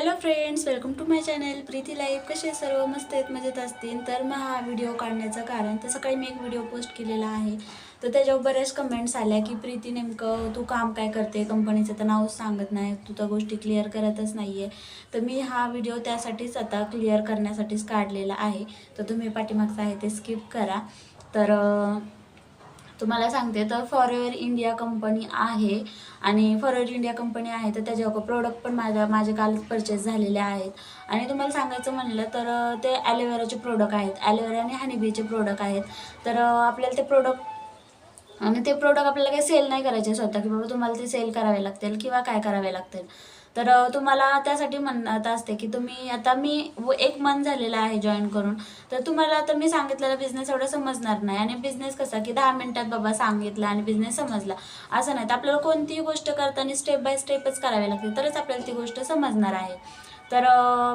Hello friends, welcome to my channel Preeti life. कसे सर्व मस्त आहेत, मजेत असतील. तर मग हा व्हिडिओ काढण्याचं कारण, तर सकाळी मी एक व्हिडिओ पोस्ट केलेला आहे, तर त्याच्यावर बऱ्याच कमेंट्स आल्या की प्रीती नेमकं तू काम काय करते, कंपनीचं तर नावच सांगत नाही, तू त्या गोष्टी क्लिअर करतच नाही आहे. तर मी हा व्हिडिओ त्यासाठीच आता क्लिअर करण्यासाठीच काढलेला आहे. तर तुम्ही पाठीमागचं आहे ते स्किप करा. तर तुम्हाला सांगते, तर फॉरएव्हर इंडिया कंपनी आहे आणि फॉरएव्हर इंडिया कंपनी आहे, तर त्याच्यावर प्रोडक्ट पण माझे कालच परचेस झालेले आहेत. आणि तुम्हाला सांगायचं म्हणलं तर ते ॲलोवेराचे प्रोडक्ट आहेत, ॲलोवेरा आणि हनीबीचे प्रोडक्ट आहेत. तर आपल्याला ते प्रोडक्ट आणि ते प्रोडक्ट आपल्याला काही सेल नाही करायचे स्वतः, की बाबा तुम्हाला ते सेल करावे लागतील किंवा काय करावे लागतील. तर तुम्हाला त्यासाठी म्हणत असते की तुम्ही आता मी 1 मंथ झालेला आहे जॉईन करून. तर तुम्हाला आता मी सांगितलेला बिझनेस एवढा समजणार नाही. आणि बिझनेस कसा की 10 मिनिटात बाबा सांगितलं आणि बिझनेस समजला असं नाही. तर आपल्याला कोणतीही गोष्ट करताना स्टेप बाय स्टेपच करावी लागते, तरच आपल्याला ती गोष्ट समजणार आहे. तर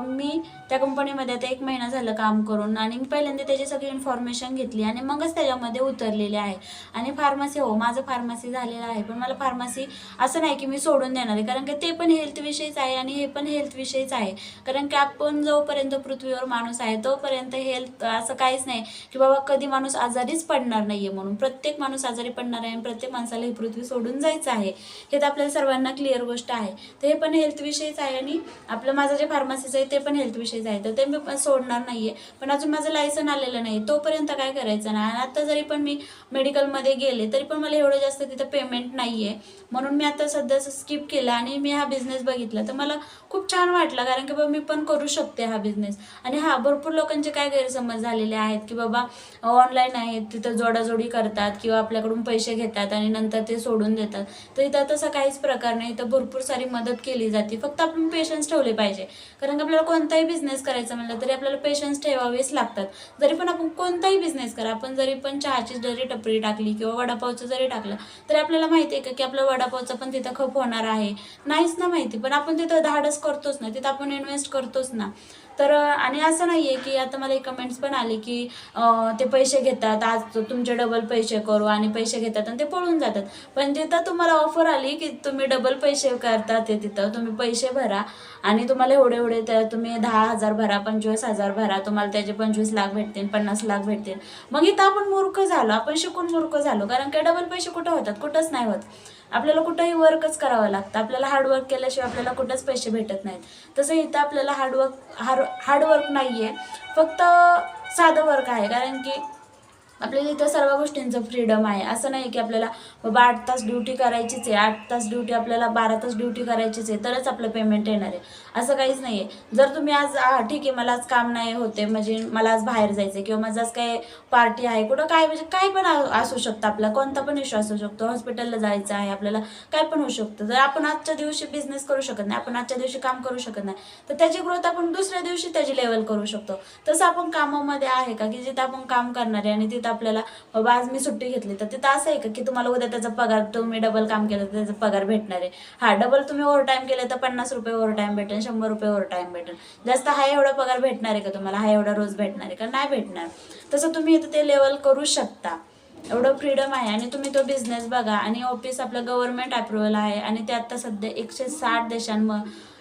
मी त्या कंपनीमध्ये आता 1 महिना झालं काम करून, आणि मी पहिल्यांदा त्याची सगळी इन्फॉर्मेशन घेतली आणि मगच त्याच्यामध्ये उतरलेले आहे. आणि फार्मसी, हो माझं फार्मसी झालेलं आहे, पण मला फार्मसी असं नाही की मी सोडून देणार आहे, कारण की ते पण हेल्थ विषयीच आहे आणि हे पण हेल्थ विषयीच आहे. कारण की आपण जोपर्यंत पृथ्वीवर माणूस आहे तोपर्यंत हेल्थ असं काहीच नाही की बाबा कधी माणूस आजारीच पडणार नाहीये. म्हणून प्रत्येक माणूस आजारी पडणार आहे आणि प्रत्येक माणसाला ही पृथ्वी सोडून जायचं आहे, हे तर आपल्याला सर्वांना क्लिअर गोष्ट आहे. तर हे पण हेल्थ विषयीच आहे आणि आपलं माझं जे फार्मसीचं आहे ते पण हेल्थ विषयीच आहे. तर ते मी सोडणार नाहीये, पण अजून माझं लायसन आलेलं नाही, तोपर्यंत काय करायचं नाही. आणि आता जरी पण मी मेडिकलमध्ये गेले तरी पण मला एवढं जास्त तिथं पेमेंट नाहीये, म्हणून मी आता सध्या स्किप केला आणि मी हा बिझनेस बघितला. तर मला खूप छान वाटला, कारण की बाबा मी पण करू शकते हा बिझनेस. आणि हा भरपूर लोकांचे काय गैरसमज झालेले आहेत की बाबा ऑनलाईन आहेत, तिथं जोडाजोडी करतात किंवा आपल्याकडून पैसे घेतात आणि नंतर ते सोडून देतात. तर इथं तसा काहीच प्रकार नाही. इथं भरपूर सारी मदत केली जाते, फक्त आपण पेशन्स ठेवले पाहिजे. कारण की आपल्याला कोणताही बिझनेस करायचा म्हणलं तरी आपल्याला पेशन्स ठेवावेच लागतात. जरी पण आपण कोणताही बिझनेस करा, आपण जरी पण चहाची जरी टपरी टाकली किंवा वडापावचं जरी टाकलं तरी आपल्याला माहिती आहे का की आपलं वडापावचं पण तिथं खप होणार आहे, नाहीच ना माहिती, पण आपण तिथं धाडस करतोच ना, तिथं आपण इन्व्हेस्ट करतोच ना. तर आणि असं नाही आहे की आता मला एक कमेंट्स पण आले की ते पैसे घेतात, आज तुमचे डबल पैसे करू, आणि पैसे घेतात आणि ते पळून जातात. पण तिथं तुम्हाला ऑफर आली की तुम्ही डबल पैसे करता, ते तिथं तुम्ही पैसे भरा आणि तुम्हाला एवढे एवढे तुम्ही 10,000 भरा, 25,000 भरा, तुम्हाला त्याचे 25 लाख भेटतील, 50 लाख भेटतील. मग इथं आपण मूर्ख झालो, आपण शिकून मूर्ख झालो. कारण काय डबल पैसे कुठं होतात, कुठंच नाही होत. आपल्याला कुठंही वर्कच करावं लागतं, आपल्याला हार्डवर्क केल्याशिवाय आपल्याला कुठंच पैसे भेटत नाहीत. तसं इथं आपल्याला हार्डवर्क नाही आहे, फक्त साधं वर्क आहे. कारण की आपल्याला इथं सर्व गोष्टींचं फ्रीडम आहे. असं नाही की आपल्याला बाबा 8 तास ड्युटी करायचीच आहे, 8 तास ड्युटी आपल्याला 12 तास ड्युटी करायचीच आहे तरच आपलं पेमेंट येणार आहे, असं काहीच नाही आहे. जर तुम्ही आज ठीक आहे मला आज काम नाही होते, म्हणजे मला आज बाहेर जायचं आहे किंवा माझं आज काय पार्टी आहे, कुठं काय म्हणजे काय पण असू शकतं, आपला कोणता पण इश्यू असू शकतो, हॉस्पिटलला जायचं आहे आपल्याला, काय पण होऊ शकतं. जर आपण आजच्या दिवशी बिझनेस करू शकत नाही, आपण आजच्या दिवशी काम करू शकत नाही, तर त्याची ग्रोथ आपण दुसऱ्या दिवशी त्याची लेवल करू शकतो. तसं आपण कामामध्ये आहे का की जिथं आपण काम करणार आहे आणि तिथं आपल्याला बाबा आज मी सुट्टी घेतली, तर तिथं असं आहे का की तुम्हाला उद्या त्याचा पगार, तुम्ही डबल काम केलं तर त्याचा पगार भेटणार आहे. हा डबल तुम्ही ओव्हर टाईम केलं तर 50 रुपये ओव्हर टाईम भेटेल, 100 रुपये ओव्हर टाईम भेटेल. जास्त हा एवढा पगार भेटणार आहे का तुम्हाला, हा एवढा रोज भेटणार आहे का, नाही भेटणार. तसं तुम्ही इथं ते लेवल करू शकता, एवढं फ्रीडम आहे. आणि तुम्ही तो बिझनेस बघा, आणि ऑफिस आपलं गव्हर्नमेंट अप्रुव्हल आहे, आणि ते आता सध्या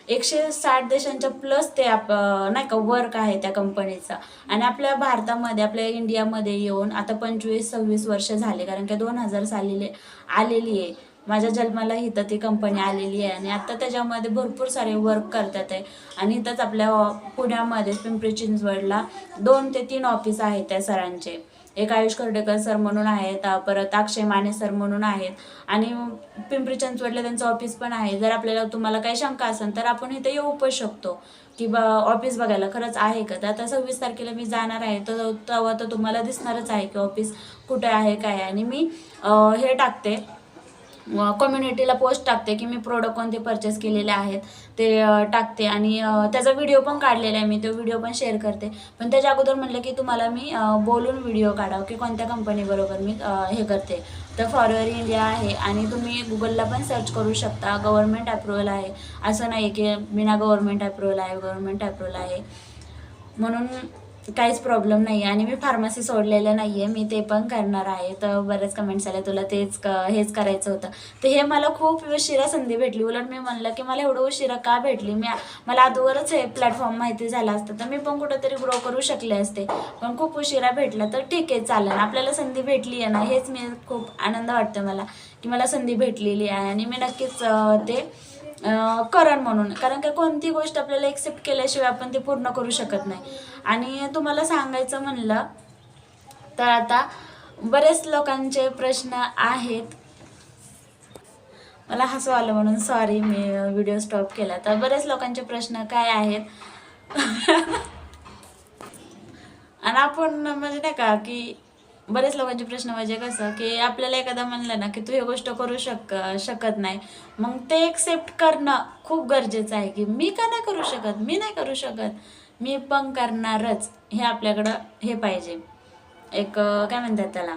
160 देशांच्या प्लस ते नाही का वर्क आहे त्या कंपनीचा. आणि आपल्या भारतामध्ये, आपल्या इंडियामध्ये येऊन आता 25-26 वर्ष झाले, कारण की 2000 साली आलेली आहे. माझ्या जन्माला इथं ती कंपनी आलेली आहे आणि आता त्याच्यामध्ये भरपूर सारे वर्क करतात आहे. आणि इथंच आपल्या पुण्यामध्ये पिंपरी चिंचवडला 2 ते 3 ऑफिस आहेत त्या सरांचे. एक आयुष खर्डेकर सर म्हणून आहेत, परत अक्षय माने सर म्हणून आहेत, आणि पिंपरी चिंचवडला त्यांचं ऑफिस पण आहे. जर आपल्याला तुम्हाला काही शंका असेल तर आपण इथे येऊ पण शकतो की ऑफिस बघायला खरंच आहे का. तर आता 26 तारखेला मी जाणार आहे, तर तेव्हा तर तुम्हाला दिसणारच आहे की ऑफिस कुठे आहे काय. आणि मी हे टाकते, कम्युनिटीला पोस्ट टाकते की मी प्रोडक्ट कोणते परचेस केलेले आहेत ते टाकते, आणि त्याचा व्हिडिओ पण काढलेला आहे मी, तो व्हिडिओ पण शेअर करते. पण त्याच्या अगोदर म्हटलं की तुम्हाला मी बोलून व्हिडिओ काढावं की कोणत्या कंपनीबरोबर मी हे करते. तर फॉरएव्हर इंडिया आहे, आणि तुम्ही गुगलला पण सर्च करू शकता, गव्हर्नमेंट अप्रुव्हल आहे. असं नाही की बिना गव्हर्नमेंट अप्रुव्हल आहे, गव्हर्नमेंट अप्रुव्हल आहे. म्हणून काहीच प्रॉब्लेम नाही आहे आणि मी फार्मसी सोडलेलं नाही आहे, मी ते पण करणार आहे. तर बरेच कमेंट्स आले तुला हेच करायचं होतं. तर हे मला खूप उशिरा संधी भेटली. उलट मी म्हणलं की मला एवढं उशिरा का भेटली, मला अगोदरच हे प्लॅटफॉर्म माहिती झालं असतं तर मी पण कुठंतरी ग्रो करू शकले असते. पण खूप उशिरा भेटला तर ठीक आहे, चालेल. आपल्याला संधी भेटली आहे ना, हेच मी खूप आनंद वाटतं मला की मला संधी भेटलेली आहे आणि मी नक्कीच ते करण म्हणून. कारण का कोणती गोष्ट आपल्याला एक्सेप्ट केल्याशिवाय आपण ते पूर्ण करू शकत नाही. आणि तुम्हाला सांगायचं म्हणलं तर आता बरेच लोकांचे प्रश्न आहेत. मला हसू आलं म्हणून सॉरी, मी व्हिडिओ स्टॉप केला. तर बरेच लोकांचे प्रश्न काय आहेत आणि आपण म्हणजे नाही का की बरेच लोकांचे प्रश्न म्हणजे कसं की आपल्याला एखादा म्हणलं ना की तू ही गोष्ट करू शकत नाही, मग ते एक्सेप्ट करणं खूप गरजेचं आहे की मी का नाही करू शकत, मी नाही करू शकत, मी पण करणारच. हे आपल्याकडं हे पाहिजे, एक काय म्हणतात त्याला,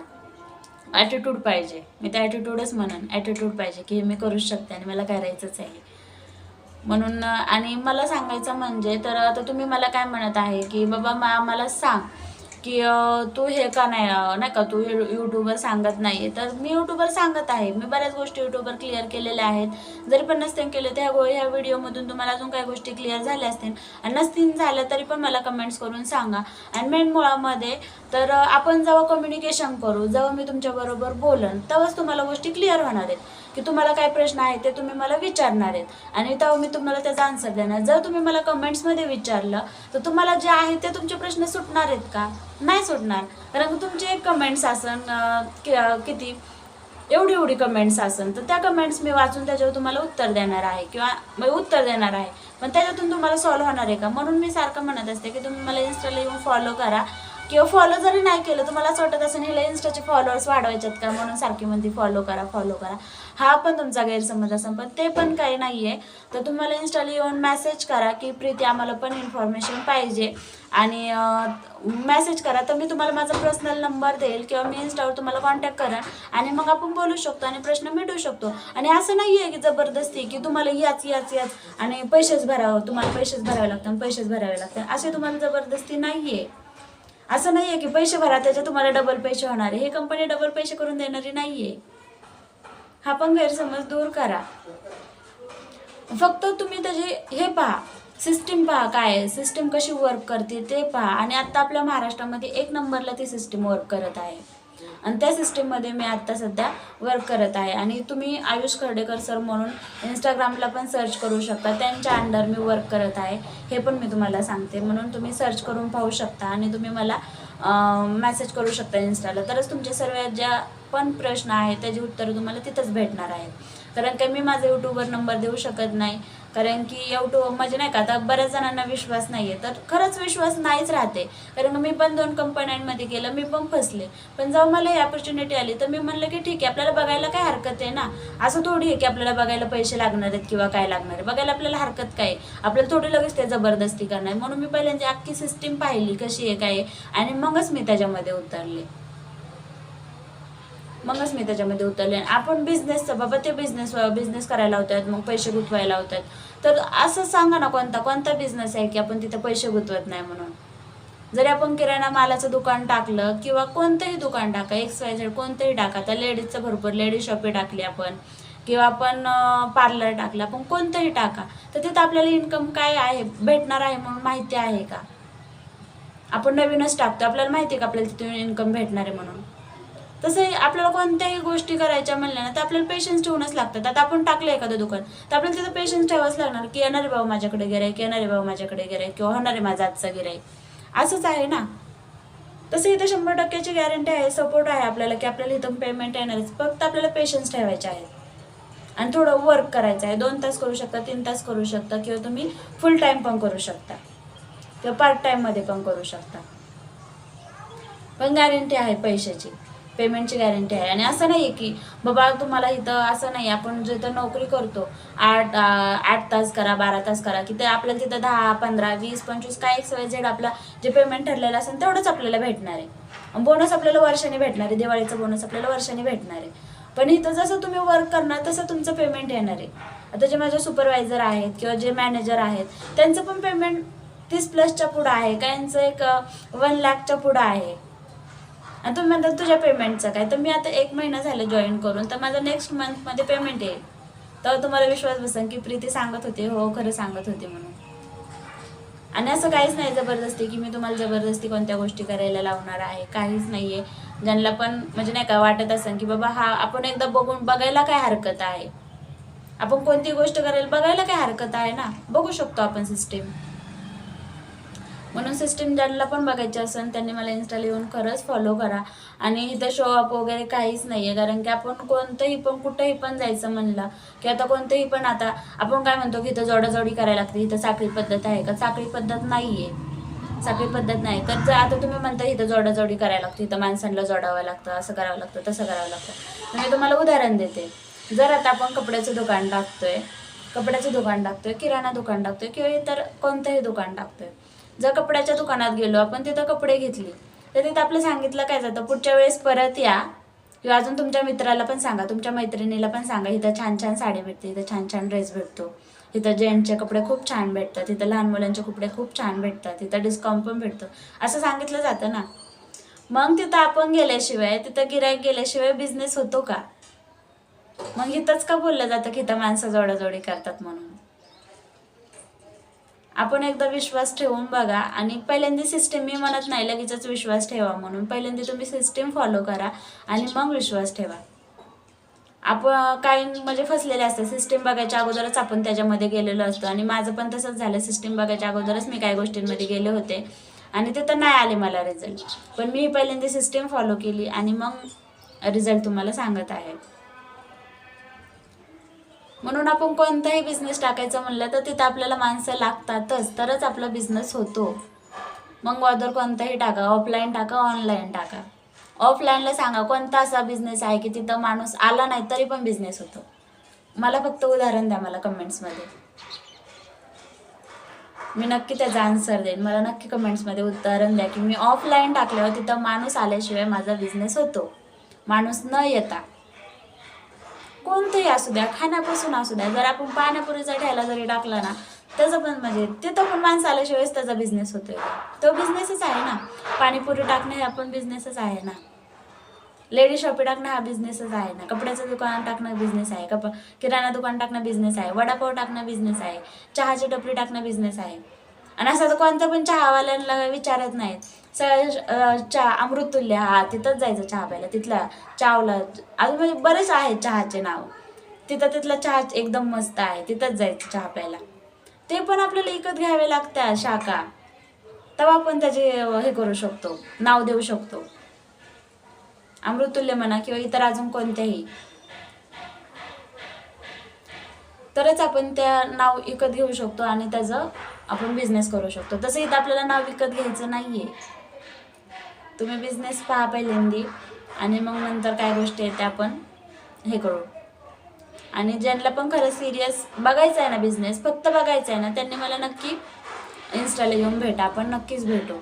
ॲटिट्यूड पाहिजे. मी त्या ॲटिट्यूडच म्हणून ॲटिट्यूड पाहिजे की मी करूच शकते आणि मला करायचंच आहे म्हणून. आणि मला सांगायचं म्हणजे तर आता तुम्ही मला काय म्हणत आहे की बाबा मला सांग की तू हे का नाही का तू यूट्यूबवर सांगत नाही. तर मी यूट्यूबवर सांगत आहे, मी बऱ्याच गोष्टी यूट्यूबवर क्लिअर केलेल्या आहेत. जरी पण नसतील केले तर ह्या व्हिडिओमधून तुम्हाला अजून काही गोष्टी क्लिअर झाल्या असतील आणि नसतील झाल्या तरी पण मला कमेंट्स करून सांगा. आणि मेन मुळामध्ये तर आपण जेव्हा कम्युनिकेशन करू, जेव्हा मी तुमच्याबरोबर बोलन, तेव्हाच तुम्हाला गोष्टी क्लिअर होणार आहेत की तुम्हाला काय प्रश्न आहे ते तुम्ही मला विचारणार आहेत आणि तेव्हा मी तुम्हाला त्याचा आन्सर देणार. जर तुम्ही मला कमेंट्समध्ये विचारलं तर तुम्हाला जे आहे ते तुमचे प्रश्न सुटणार आहेत का? नाही सुटणार. कारण तुमचे कमेंट्स असन किती एवढी कमेंट्स असन तर त्या कमेंट्स मी वाचून त्याच्यावर तुम्हाला उत्तर देणार आहे किंवा उत्तर देणार आहे, पण त्याच्यातून तुम्हाला सॉल्व्ह होणार आहे का? म्हणून मी सारखं म्हणत असते की तुम्ही मला इन्स्टाला येऊन फॉलो करा किंवा फॉलो जरी नाही केलं तुम्हाला असं वाटत असेल हिला इन्स्टाचे फॉलोअर्स वाढवायच्यात का म्हणून सारखी म्हणते फॉलो करा. हा पण तुमचा गैरसमज असेल, पण ते पण काही नाही आहे. तर तुम्हाला इन्स्टाला येऊन मेसेज करा की प्रीती आम्हाला पण इन्फॉर्मेशन पाहिजे आणि मेसेज करा. तर मी तुम्हाला माझा पर्सनल नंबर देईल किंवा मी इन्स्टावर तुम्हाला कॉन्टॅक्ट करेन आणि मग आपण बोलू शकतो आणि प्रश्न मिटवू शकतो. आणि असं नाही आहे की जबरदस्ती की तुम्हाला याच आणि पैसेच भरावं, तुम्हाला पैसेच भरावे लागतात असे तुम्हाला जबरदस्ती नाही आहे. असं नाही आहे की पैसे भरा त्याचे तुम्हाला डबल पैसे होणार आहे. हे कंपनी डबल पैसे करून देणारी नाही आहे. हा पण गैरसमज दूर करा. फक्त तुम्ही त्याचे हे पहा, सिस्टीम पहा, काय सिस्टीम कशी वर्क करते ते पहा. आणि आत्ता आपल्या महाराष्ट्रामध्ये 1 नंबरला ती सिस्टीम वर्क करत आहे आणि त्या सिस्टीममध्ये मी आत्ता सध्या वर्क करत आहे. आणि तुम्ही आयुष खर्डेकर सर म्हणून इंस्टाग्रामला पण सर्च करू शकता, त्यांच्या अंडर मी वर्क करत आहे हे पण मी तुम्हाला सांगते. म्हणून तुम्ही सर्च करून पाहू शकता आणि तुम्ही मला मेसेज करू शकता इन्स्टाला. तरच तुमचे सर्व ज्या पण प्रश्न आहेत त्याची उत्तरं तुम्हाला तिथंच भेटणार आहेत. कारण की मी माझा यूट्यूबवर नंबर देऊ शकत नाही, कारण की यूट्यूब म्हणजे नाही का आता बऱ्याच जणांना विश्वास नाही आहे. तर खरंच विश्वास नाहीच राहते, कारण मी पण 2 कंपन्यांमध्ये केलं, मी पण फसले. पण जेव्हा मला ही ऑपॉर्च्युनिटी आली तर मी म्हणलं की ठीक आहे, आपल्याला बघायला काय हरकत आहे ना. असं थोडी आहे की आपल्याला बघायला पैसे लागणार आहेत किंवा काय लागणार आहे. बघायला आपल्याला हरकत काय, आपल्याला थोडी लगेच ते जबरदस्ती करणार. म्हणून मी पहिल्यांदा अख्खी सिस्टीम पाहिली कशी आहे काय आहे आणि मगच मी त्याच्यामध्ये उतरले. आपण बिझनेसचं बाबा ते बिझनेस करायला होतात, मग पैसे गुंतवायला होतात. तर असं सांगा ना कोणता बिझनेस आहे की आपण तिथे पैसे गुंतवत नाही म्हणून. जरी आपण किराणा मालाचं दुकान टाकलं किंवा कोणतंही दुकान टाका, XYZ कोणतंही टाका, आता लेडीजचं भरपूर लेडीज शॉपी टाकली आपण किंवा आपण पार्लर टाकलं, आपण कोणतंही टाका, तर तिथं आपल्याला इन्कम काय आहे भेटणार आहे म्हणून माहिती आहे का? आपण नवीनच टाकतो, आपल्याला माहिती आहे का आपल्याला तिथून इन्कम भेटणार आहे म्हणून. तसं आपल्याला कोणत्याही गोष्टी करायच्या म्हणल्या ना तर आपल्याला पेशन्स ठेवूनच लागतात. आता आपण टाकलं एखादं दुकान तर आपल्याला तिथं पेशन्स ठेवावंच लागणार की येणारे भाऊ माझ्याकडे गिराईक किंवा होणारे माझा आजचा गिराईक. असंच आहे ना. तसं इथं 100% गॅरंटी आहे, सपोर्ट आहे आपल्याला की आपल्याला इथं पेमेंट येणारच. फक्त आपल्याला पेशन्स ठेवायचे आहेत आणि थोडं वर्क करायचं आहे. 2 तास करू शकता, 3 तास करू शकता किंवा तुम्ही फुल टाईम पण करू शकता किंवा पार्ट टाईममध्ये पण करू शकता. पण गॅरंटी आहे पैशाची, पेमेंटची गॅरंटी आहे. आणि असं नाही आहे की बाबा तुम्हाला इथं असं नाही, आपण जिथं नोकरी करतो 8 तास करा 12 तास करा की ते आपल्याला तिथं 10 15 20 25 काय XYZ आपला जे पेमेंट ठरलेलं असेल तेवढंच आपल्याला भेटणार आहे. बोनस आपल्याला वर्षाने भेटणार आहे, दिवाळीचा बोनस आपल्याला वर्षाने भेटणार आहे. पण इथं जसं तुम्ही वर्क करणार तसं तुमचं पेमेंट येणार आहे. आता जे माझे सुपरवायझर आहेत किंवा जे मॅनेजर आहेत त्यांचं पण पेमेंट 30+ पुढं आहे, काहींचं एक 1 लाखच्या पुढं आहे. आणि तुम्ही म्हणतात तुझ्या पेमेंटचं काय, तर मी आता 1 महिना झालं जॉईन करून, तर माझं नेक्स्ट मंथमध्ये पेमेंट येईल. तर तुम्हाला विश्वास बसेल की प्रीती सांगत होते, हो खरं सांगत होते म्हणून. आणि असं काहीच नाही जबरदस्ती की मी तुम्हाला जबरदस्ती कोणत्या गोष्टी करायला लावणार आहे, काहीच नाही आहे. ज्यांना पण म्हणजे नाही का वाटत असेल की बाबा हा आपण एकदा बघायला काय हरकत आहे, आपण कोणती गोष्ट करायला बघायला काय हरकत आहे ना, बघू शकतो आपण सिस्टीम. म्हणून सिस्टीम ज्यांना पण बघायची असेल त्यांनी मला इन्स्टाला येऊन खरंच फॉलो करा. आणि इथं शोअप वगैरे काहीच नाही आहे, कारण की आपण कोणतंही पण कुठंही पण जायचं म्हणलं की आता कोणतंही पण, आता आपण काय म्हणतो की इथं जोडाजोडी करायला लागते, इथं साखळी पद्धत आहे का, साखळी पद्धत नाही आहे, साखळी पद्धत नाही. तर जर आता तुम्ही म्हणता इथं जोडाजोडी करायला लागते, इथं माणसांना जोडावं लागतं, असं करावं लागतं, तसं करावं लागतं. तर मी तुम्हाला उदाहरण देते. जर आता आपण कपड्याचं दुकान टाकतोय, किराणा दुकान टाकतोय किंवा इतर कोणतंही दुकान टाकतोय, जर कपड्याच्या दुकानात गेलो आपण, तिथं कपडे घेतली, तर तिथं आपलं सांगितलं काय जातं, पुढच्या वेळेस परत या, किंवा अजून तुमच्या मित्राला पण सांगा, तुमच्या मैत्रिणीला पण सांगा, इथं छान छान साडी भेटते, इथं छान छान ड्रेस भेटतो, इथं जेंट्सचे कपडे खूप छान भेटतात, इथं लहान मुलांचे कपडे खूप छान भेटतात, इथं डिस्काउंट पण भेटतो, असं सांगितलं जातं ना. मग तिथं आपण गेल्याशिवाय, तिथं गिराईक गेल्याशिवाय बिझनेस होतो का? मग इथंच का बोललं जातं की इथं माणसं जोडाजोडी करतात म्हणून? आपण एकदा विश्वास ठेवून बघा. आणि पहिल्यांदा सिस्टीम, मी म्हणत नाही लगेचच विश्वास ठेवा म्हणून, पहिल्यांदा तुम्ही सिस्टीम फॉलो करा आणि मग विश्वास ठेवा. आपण काही म्हणजे फसलेले असतं, सिस्टीम बघायच्या अगोदरच आपण त्याच्यामध्ये गेलेलो असतो. आणि माझं पण तसंच झालं, सिस्टीम बघायच्या अगोदरच मी काही गोष्टींमध्ये गेले होते आणि तिथं नाही आले मला रिझल्ट. पण मी पहिल्यांदा सिस्टीम फॉलो केली आणि मग रिझल्ट तुम्हाला सांगत आहे. म्हणून आपण कोणताही बिझनेस टाकायचं म्हणलं तर तिथं आपल्याला माणसं लागतातच, तरच आपला बिझनेस होतो. मग ऑर्डर कोणताही टाका, ऑफलाईन टाका, ऑनलाईन टाका. ऑफलाईनला सांगा कोणता असा बिझनेस आहे की तिथं माणूस आला नाही तरी पण बिझनेस होतो. मला फक्त उदाहरण द्या मला कमेंट्समध्ये, मी नक्की त्याचा आन्सर देईन. मला नक्की कमेंट्समध्ये उदाहरण द्या की मी ऑफलाईन टाकल्यावर तिथं माणूस आल्याशिवाय माझा बिझनेस होतो, माणूस न येता. कोणतंही असू द्या, खाण्यापासून असू द्या, जर आपण पाण्यापुरीचा ठेला जरी टाकला ना, त्याचं पण म्हणजे तिथं पण माणसं आल्याशिवायच त्याचा बिझनेस होतोय, तो बिझनेसच आहे ना. पाणीपुरी टाकणं हे आपण बिझनेसच आहे ना. लेडी शॉपी टाकणं हा बिझनेसच आहे ना. कपड्याचं दुकान टाकणं बिझनेस आहे, किराणा दुकान टाकणं बिझनेस आहे, वडापाव टाकणं बिझनेस आहे, चहाची टपरी टाकणं बिझनेस आहे. आणि असं तर कोणतं पण चहावाल्यांना विचारत नाहीत, चहा अमृततुल्य, हा तिथंच जायचं चहा प्यायला, तिथला चावला, अजून म्हणजे बरेच आहेत चहाचे नाव, तिथला चहा एकदम मस्त आहे, तिथंच जायचं चहा प्यायला. ते पण आपल्याला विकत घ्यावे लागतात शाखा, तेव्हा आपण त्याचे हे करू शकतो, नाव देऊ शकतो. अमृततुल्य म्हणा किंवा इतर अजून कोणत्याही, तरच आपण त्या नाव विकत घेऊ शकतो आणि त्याचं आपण बिझनेस करू शकतो. तसं इथं आपल्याला नाव विकत घ्यायचं नाहीये. तुम्ही बिझनेस पहा पहिल्यांदी आणि मग नंतर काय गोष्टी आहेत त्या आपण हे करू. आणि ज्यांना पण खरं सिरियस बघायचं आहे ना बिझनेस, फक्त बघायचं आहे ना, त्यांनी मला नक्की इन्स्टाला येऊन भेटा, आपण नक्कीच भेटू.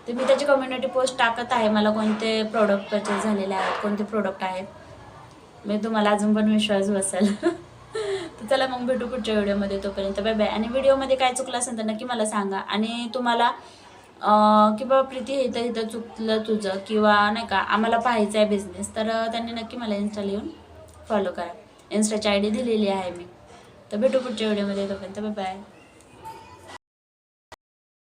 तर मी त्याची कम्युनिटी पोस्ट टाकत आहे, मला कोणते प्रोडक्ट परचेस झालेले आहेत, कोणते प्रोडक्ट आहेत, मी तुम्हाला अजून पण विश्वास बसेल. तर चला मग भेटू पुढच्या व्हिडिओमध्ये, तोपर्यंत बाय बाय. आणि व्हिडिओमध्ये काय चुकलं असेल तर नक्की मला सांगा. आणि तुम्हाला की बाबा प्रीती हे इथं चुकलं तुझं, किंवा नाही का आम्हाला पाहायचं आहे बिझनेस, तर त्यांनी नक्की मला इन्स्टाला येऊन फॉलो करा. इन्स्टाची ID दिलेली आहे मी. तर भेटू पुढच्या व्हिडिओमध्ये, तोपर्यंत बाय बाय.